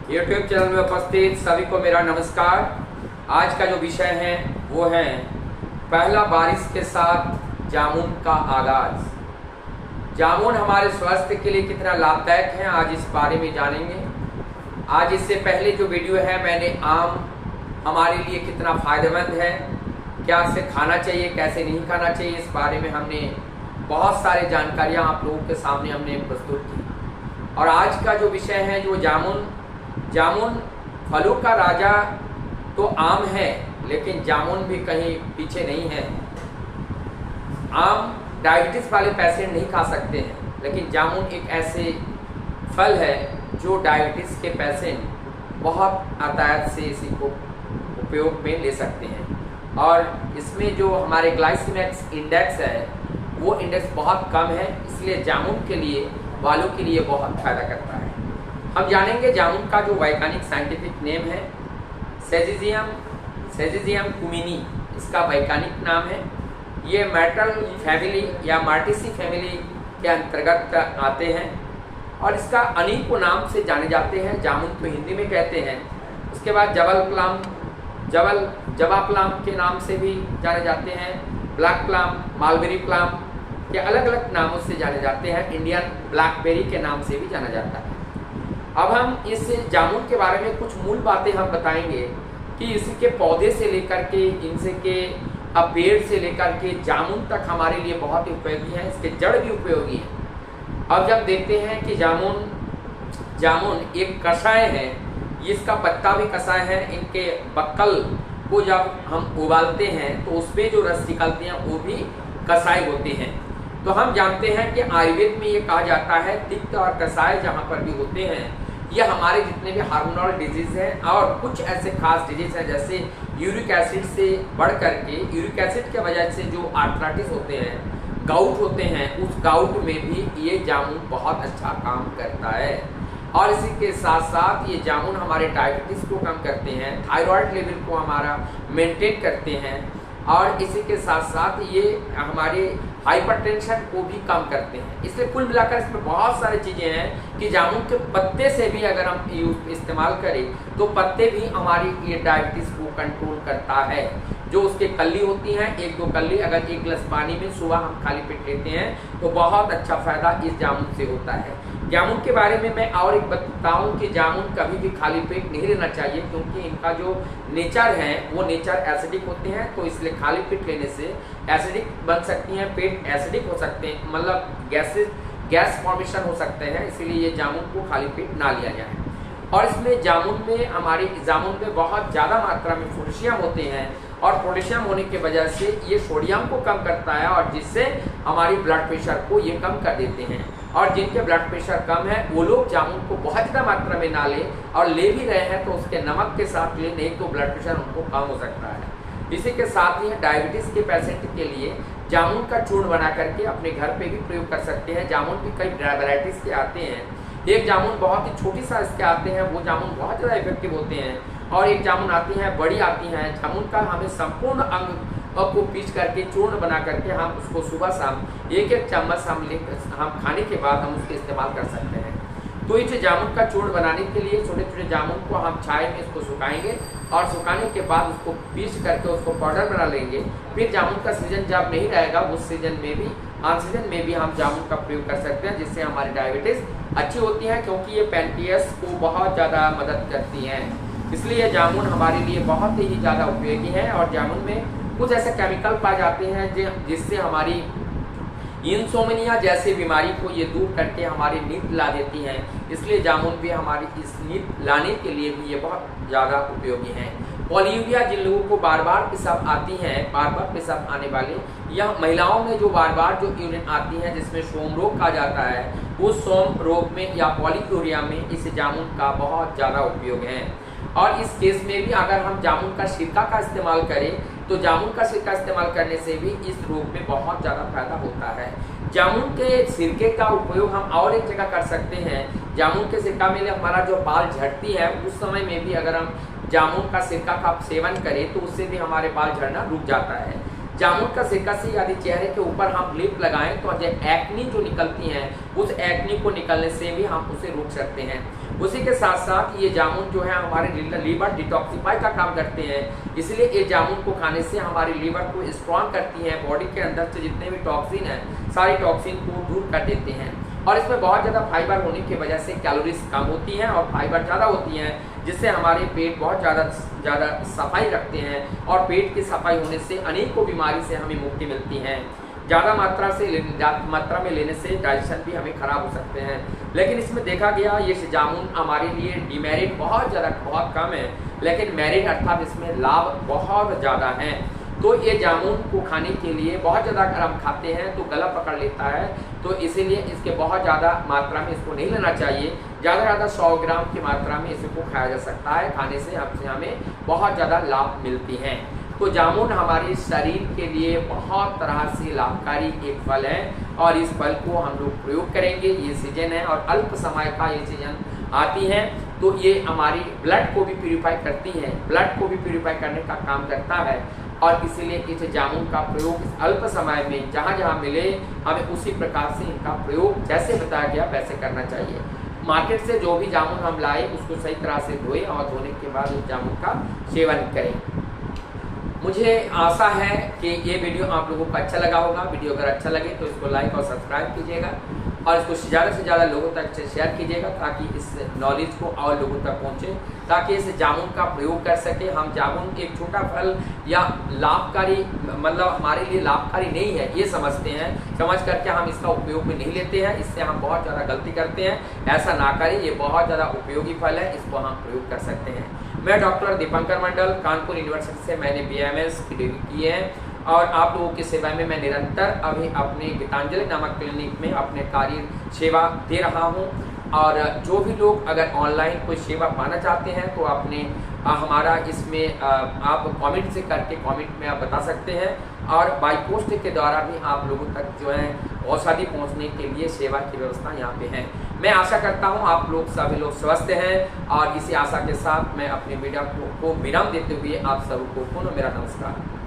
YouTube channel में उपस्थित सभी को मेरा नमस्कार। आज का जो विषय है वो है पहला बारिश के साथ जामुन का आगाज। जामुन हमारे स्वास्थ्य के लिए कितना लाभदायक है, आज इस बारे में जानेंगे। आज इससे पहले जो वीडियो है मैंने आम हमारे लिए कितना फायदेमंद है, क्या इसे खाना चाहिए, कैसे नहीं खाना चाहिए, इस बारे में हमने बहुत सारे जानकारियाँ आप लोगों के सामने हमने प्रस्तुत की। और आज का जो विषय है जो जामुन फलों का राजा तो आम है, लेकिन जामुन भी कहीं पीछे नहीं है। आम डायबिटीज वाले पेशेंट नहीं खा सकते हैं, लेकिन जामुन एक ऐसे फल है जो डायबिटीज के पेशेंट बहुत आतायत से इसी को उपयोग में ले सकते हैं। और इसमें जो हमारे ग्लाइसेमिक इंडेक्स है वो इंडेक्स बहुत कम है, इसलिए जामुन के लिए वालों के लिए बहुत फायदा करता है। हम जानेंगे जामुन का जो वैज्ञानिक साइंटिफिक नेम है सेजिजियम कुमिनी, इसका वैज्ञानिक नाम है। ये मैटल फैमिली या मार्टिसी फैमिली के अंतर्गत आते हैं और इसका अनेकों नाम से जाने जाते हैं। जामुन तो हिंदी में कहते हैं, उसके बाद जवा प्लाम के नाम से भी जाने जाते हैं, ब्लैक प्लाम, मालबेरी प्लाम के अलग अलग नामों से जाने जाते हैं, इंडियन ब्लैकबेरी के नाम से भी जाना जाता है। अब हम इस जामुन के बारे में कुछ मूल बातें हम बताएंगे कि इसके पौधे से लेकर के इनसे के पेड़ से लेकर के जामुन तक हमारे लिए बहुत ही उपयोगी है, इसके जड़ भी उपयोगी है। अब जब देखते हैं कि जामुन एक कषाय है, इसका पत्ता भी कषाय है, इनके बक्कल को जब हम उबालते हैं तो उसमें जो रस निकलते हैं वो भी कषाय होते हैं। तो हम जानते हैं कि आयुर्वेद में ये कहा जाता है तिक्त और कषाय जहाँ पर भी होते हैं, ये हमारे जितने भी हार्मोनल डिजीज हैं और कुछ ऐसे खास डिजीज हैं जैसे यूरिक एसिड से बढ़ करके यूरिक एसिड के वजह से जो आर्थराइटिस होते हैं, गाउट होते हैं, उस गाउट में भी ये जामुन बहुत अच्छा काम करता है। और इसी के साथ साथ ये जामुन हमारे डायबिटीज को कम करते हैं, थायराइड लेवल को हमारा मेंटेन करते हैं और इसी के साथ साथ ये हमारे हाइपरटेंशन को भी कम करते हैं। इसलिए कुल मिलाकर इसमें बहुत सारी चीज़ें हैं कि जामुन के पत्ते से भी अगर हम इस्तेमाल करें तो पत्ते भी हमारी ये डायबिटीज़ को कंट्रोल करता है। जो उसके कली होती हैं, एक दो कली अगर एक गिलास पानी में सुबह हम खाली पेट लेते हैं तो बहुत अच्छा फायदा इस जामुन से होता है। जामुन के बारे में मैं और एक बताऊं कि जामुन कभी भी खाली पेट नहीं लेना चाहिए, क्योंकि इनका जो नेचर है वो नेचर एसिडिक होते हैं, तो इसलिए खाली पेट लेने से एसिडिक बन सकती हैं, पेट एसिडिक हो सकते हैं, मतलब गैस फॉर्मेशन हो सकते हैं, इसीलिए ये जामुन को खाली पेट ना लिया जाए। और इसमें जामुन में बहुत ज़्यादा मात्रा में पोटेशियम होते हैं और पोटेशियम होने की वजह से ये सोडियम को कम करता है और जिससे हमारी ब्लड प्रेशर को ये कम कर देते हैं। और जिनके ब्लड प्रेशर कम है वो लोग जामुन को बहुत ज़्यादा मात्रा में ना लें, और ले भी रहे हैं तो उसके नमक के साथ ले, नहीं तो ब्लड प्रेशर उनको कम हो सकता है। इसी के साथ ही डायबिटीज़ के पेशेंट के लिए जामुन का चूर्ण बना करके अपने घर पे भी प्रयोग कर सकते हैं। जामुन भी कई वैराइटीज़ के आते हैं, एक जामुन बहुत ही छोटी साइज के आते हैं, वो जामुन बहुत ज़्यादा इफेक्टिव होते हैं, और एक जामुन आती हैं बड़ी आती हैं। जामुन का हमें संपूर्ण अंग को पीस करके चूर्ण बना करके हम उसको सुबह शाम एक चम्मच हम खाने के बाद हम उसके इस्तेमाल कर सकते हैं। तो इस जामुन का चूर्ण बनाने के लिए छोटे छोटे जामुन को हम छाए में इसको सुखाएंगे और सुखाने के बाद उसको पीस करके उसको पाउडर बना लेंगे। फिर जामुन का सीजन जब नहीं रहेगा उस सीजन में भी ऑक्सीजन में भी हम जामुन का प्रयोग कर सकते हैं, जिससे हमारी डायबिटीज़ अच्छी होती है, क्योंकि ये पैनक्रियास को बहुत ज़्यादा मदद करती हैं। इसलिए जामुन हमारे लिए बहुत ही ज़्यादा उपयोगी है। और जामुन में कुछ ऐसे केमिकल पाए जाते हैं जिससे हमारी इंसोम्निया जैसी बीमारी को ये दूर करके हमारी नींद ला देती हैं, इसलिए जामुन भी हमारी इस नींद लाने के लिए भी ये बहुत ज़्यादा उपयोगी हैं। पॉलीयूरिया जिन लोगों को बार बार पेशाब आती हैं, बार बार पेशाब आने वाले, या महिलाओं में जो बार बार जो यूरिन आती है जिसमें सोम रोग कहा जाता है, उस सोम रोग में या पॉलीयूरिया में इस जामुन का बहुत ज़्यादा उपयोग है। और इस केस में भी अगर हम जामुन का सिरका का इस्तेमाल करें तो जामुन का सिरका इस्तेमाल करने से भी इस रोग में बहुत ज़्यादा फायदा होता है। जामुन के सिरके का उपयोग हम और एक जगह कर सकते हैं। जामुन के सिरका में हमारा जो बाल झड़ती है उस समय में भी अगर हम जामुन का सिरका का सेवन करें तो उससे भी हमारे बाल झड़ना रुक जाता है। जामुन का सिरका से यदि चेहरे के ऊपर हम लिप लगाएं तो जो एक्नी जो निकलती हैं उस एक्नी को निकलने से भी हम उसे रोक सकते हैं। उसी के साथ साथ ये जामुन जो है हमारे लीवर डिटॉक्सिफाई का काम करते हैं, इसलिए ये जामुन को खाने से हमारी लीवर को स्ट्रॉन्ग करती है, बॉडी के अंदर से जितने भी टॉक्सिन है सारी टॉक्सिन को दूर कर देते हैं। और इसमें बहुत ज़्यादा फाइबर होने की वजह से कैलोरीज कम होती हैं और फाइबर ज़्यादा होती हैं, जिससे हमारे पेट बहुत ज़्यादा सफाई रखते हैं और पेट की सफाई होने से अनेकों बीमारी से हमें मुक्ति मिलती है। ज़्यादा मात्रा में लेने से डाइजेशन भी हमें खराब हो सकते हैं। लेकिन इसमें देखा गया ये जामुन हमारे लिए डिमेरिट बहुत कम है, लेकिन मेरिट अर्थात इसमें लाभ बहुत ज़्यादा है। तो ये जामुन को खाने के लिए बहुत ज़्यादा अगर हम खाते हैं तो गला पकड़ लेता है, तो इसीलिए इसके बहुत ज़्यादा मात्रा में इसको नहीं लेना चाहिए। ज़्यादा 100 ग्राम की मात्रा में इसको खाया जा सकता है, खाने से हमें बहुत ज़्यादा लाभ मिलती हैं। तो जामुन हमारे शरीर के लिए बहुत तरह से लाभकारी एक फल है और इस फल को हम लोग प्रयोग करेंगे। ये सीजन है और अल्प समय का ये सीजन आती है, तो ये हमारी ब्लड को भी प्यूरिफाई करती है, ब्लड को भी प्यूरिफाई करने का काम करता है। और इसीलिए इस जामुन का प्रयोग इस अल्प समय में जहाँ जहाँ मिले हमें उसी प्रकार से इनका प्रयोग जैसे बताया गया वैसे करना चाहिए। मार्केट से जो भी जामुन हम लाए उसको सही तरह से धोए और धोने के बाद उस जामुन का सेवन करें। मुझे आशा है कि ये वीडियो आप लोगों को अच्छा लगा होगा। वीडियो अगर अच्छा लगे तो इसको लाइक और सब्सक्राइब कीजिएगा और इसको ज़्यादा से ज़्यादा लोगों तक शेयर कीजिएगा, ताकि इस नॉलेज को और लोगों तक पहुँचे, ताकि इस जामुन का प्रयोग कर सके। हम जामुन एक छोटा फल या लाभकारी मतलब हमारे लिए लाभकारी नहीं है ये समझते हैं, समझ करके हम इसका उपयोग में नहीं लेते हैं, इससे हम बहुत ज़्यादा गलती करते हैं। ऐसा ना करें, ये बहुत ज़्यादा उपयोगी फल है, इसको हम प्रयोग कर सकते हैं। मैं डॉक्टर दीपंकर मंडल, कानपुर यूनिवर्सिटी से मैंने BAMS की डिग्री की है और आप लोगों की सेवा में मैं निरंतर अभी अपने गीतांजलि नामक क्लिनिक में अपने कार्य सेवा दे रहा हूं। और जो भी लोग अगर ऑनलाइन कोई सेवा पाना चाहते हैं तो अपने हमारा इसमें आप कमेंट से करके कमेंट में आप बता सकते हैं और बाई पोस्ट के द्वारा भी आप लोगों तक जो है औषधि पहुंचने के लिए सेवा की व्यवस्था यहाँ पे है। मैं आशा करता हूँ आप लोग सभी लोग स्वस्थ हैं और इसी आशा के साथ मैं अपने वीडियो को विराम देते हुए आप सबको पुनः मेरा नमस्कार।